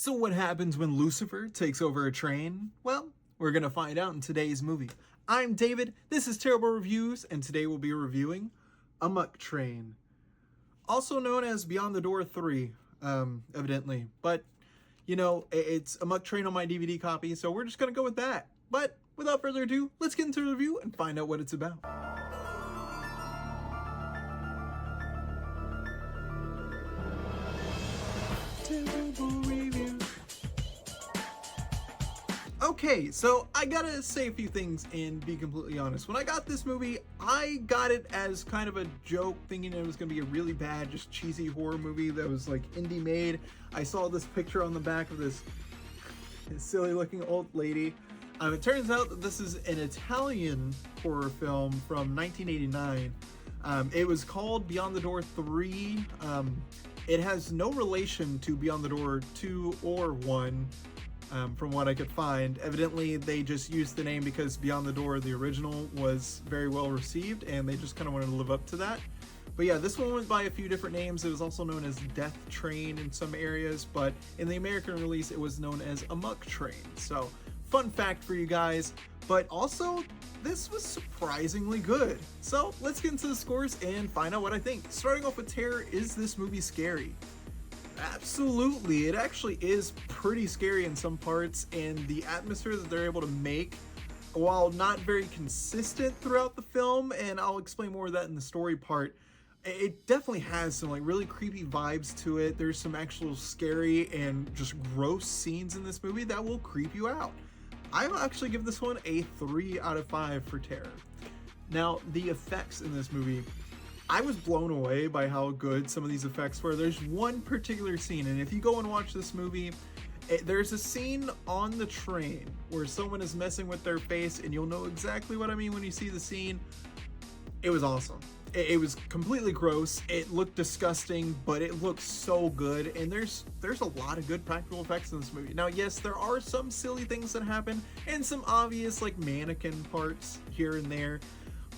So what happens when Lucifer takes over a train? Well, we're gonna find out in today's movie. I'm David, this is Terrible Reviews, and today we'll be reviewing Amok Train. Also known as Beyond the Door 3, evidently. But, it's Amok Train on my DVD copy, so we're just gonna go with that. But, without further ado, let's get into the review and find out what it's about. Terrible Reviews. Okay, so I gotta say a few things and be completely honest. When I got this movie, I got it as kind of a joke, thinking it was gonna be a really bad, just cheesy horror movie that was like indie made. I saw this picture on the back of this silly looking old lady. It turns out that this is an Italian horror film from 1989. It was called Beyond the Door 3. It has no relation to Beyond the Door 2 or 1. From what I could find. Evidently, they just used the name because Beyond the Door, the original, was very well received, and they just kind of wanted to live up to that. But yeah, this one went by a few different names. It was also known as Death Train in some areas, but in the American release, it was known as Amok Train. So, fun fact for you guys. But also, this was surprisingly good. So, let's get into the scores and find out what I think. Starting off with terror, is this movie scary? Absolutely, it actually is pretty scary in some parts, and the atmosphere that they're able to make, while not very consistent throughout the film, and I'll explain more of that in the story part, it definitely has some like really creepy vibes to it. There's some actual scary and just gross scenes in this movie that will creep you out. I'll actually give this one a 3 out of 5 for terror. Now, the effects in this movie, I was blown away by how good some of these effects were. There's one particular scene, and if you go and watch this movie, there's a scene on the train where someone is messing with their face, and you'll know exactly what I mean when you see the scene. It was awesome. It was completely gross. It looked disgusting, but it looked so good, and there's a lot of good practical effects in this movie. Now, yes, there are some silly things that happen, and some obvious like mannequin parts here and there.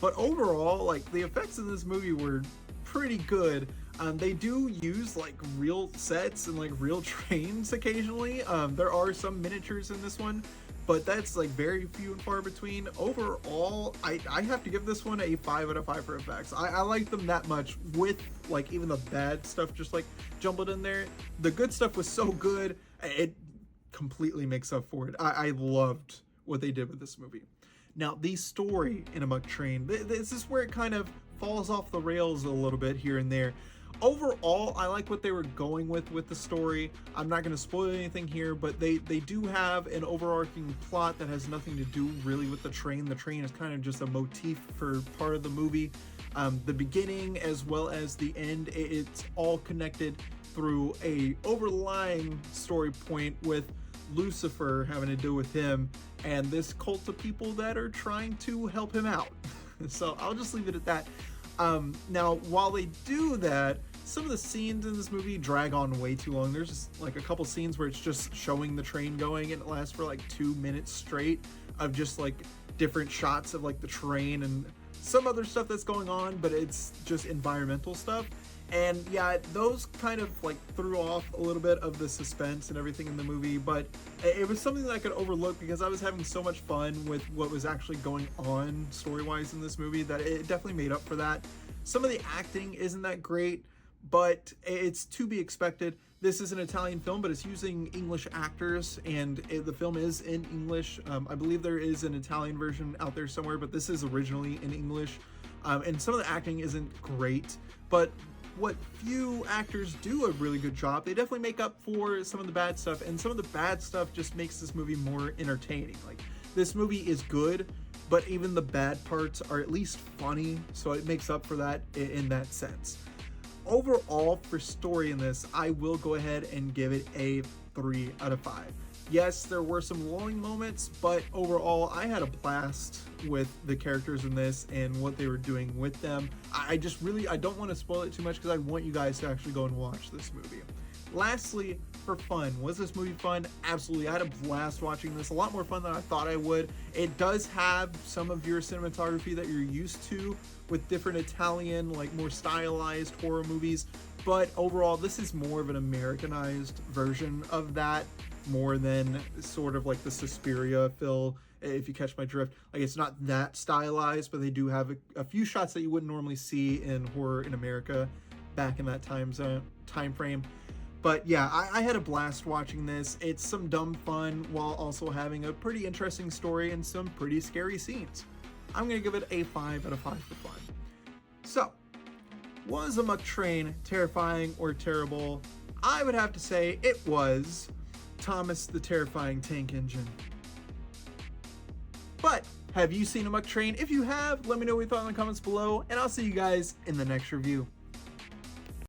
But overall, like, the effects in this movie were pretty good. They do use like real sets and like real trains occasionally. There are some miniatures in this one, but that's like very few and far between. Overall, I have to give this one a 5 out of 5 for effects. I like them that much, with like even the bad stuff just like jumbled in there. The good stuff was so good, it completely makes up for it. I loved what they did with this movie. Now, the story in Amok Train, this is where it kind of falls off the rails a little bit here and there. Overall, I like what they were going with the story. I'm not going to spoil anything here, but they do have an overarching plot that has nothing to do really with the train. The train is kind of just a motif for part of the movie. The beginning as well as the end, it's all connected through a overlying story point with Lucifer having to do with him and this cult of people that are trying to help him out. So I'll just leave it at that. Now, while they do that, some of the scenes in this movie drag on way too long. There's just like a couple scenes where it's just showing the train going, and it lasts for like 2 minutes straight of just like different shots of like the train and some other stuff that's going on, but it's just environmental stuff. And yeah, those kind of like threw off a little bit of the suspense and everything in the movie, but it was something that I could overlook because I was having so much fun with what was actually going on story-wise in this movie that it definitely made up for that. Some of the acting isn't that great, but it's to be expected. This is an Italian film, but it's using English actors, and the film is in English. I believe there is an Italian version out there somewhere, but this is originally in English. And some of the acting isn't great, but what few actors do a really good job, they definitely make up for some of the bad stuff, and some of the bad stuff just makes this movie more entertaining. Like, this movie is good, but even the bad parts are at least funny, so it makes up for that in that sense. Overall, for story in this, I will go ahead and give it a 3 out of 5. Yes, there were some lulling moments, but overall, I had a blast with the characters in this and what they were doing with them. I don't want to spoil it too much because I want you guys to actually go and watch this movie. Lastly, for fun, was this movie fun? Absolutely. I had a blast watching this. A lot more fun than I thought I would. It does have some of your cinematography that you're used to with different Italian, like more stylized horror movies, but overall this is more of an Americanized version of that, more than sort of like the Suspiria feel, if you catch my drift. Like, it's not that stylized, but they do have a few shots that you wouldn't normally see in horror in America back in that time frame. But yeah, I had a blast watching this. It's some dumb fun while also having a pretty interesting story and some pretty scary scenes. I'm gonna give it a 5 out of 5 for fun. So, was Amok Train terrifying or terrible? I would have to say it was Thomas the Terrifying Tank Engine. But have you seen Amok Train? If you have, let me know what you thought in the comments below, and I'll see you guys in the next review.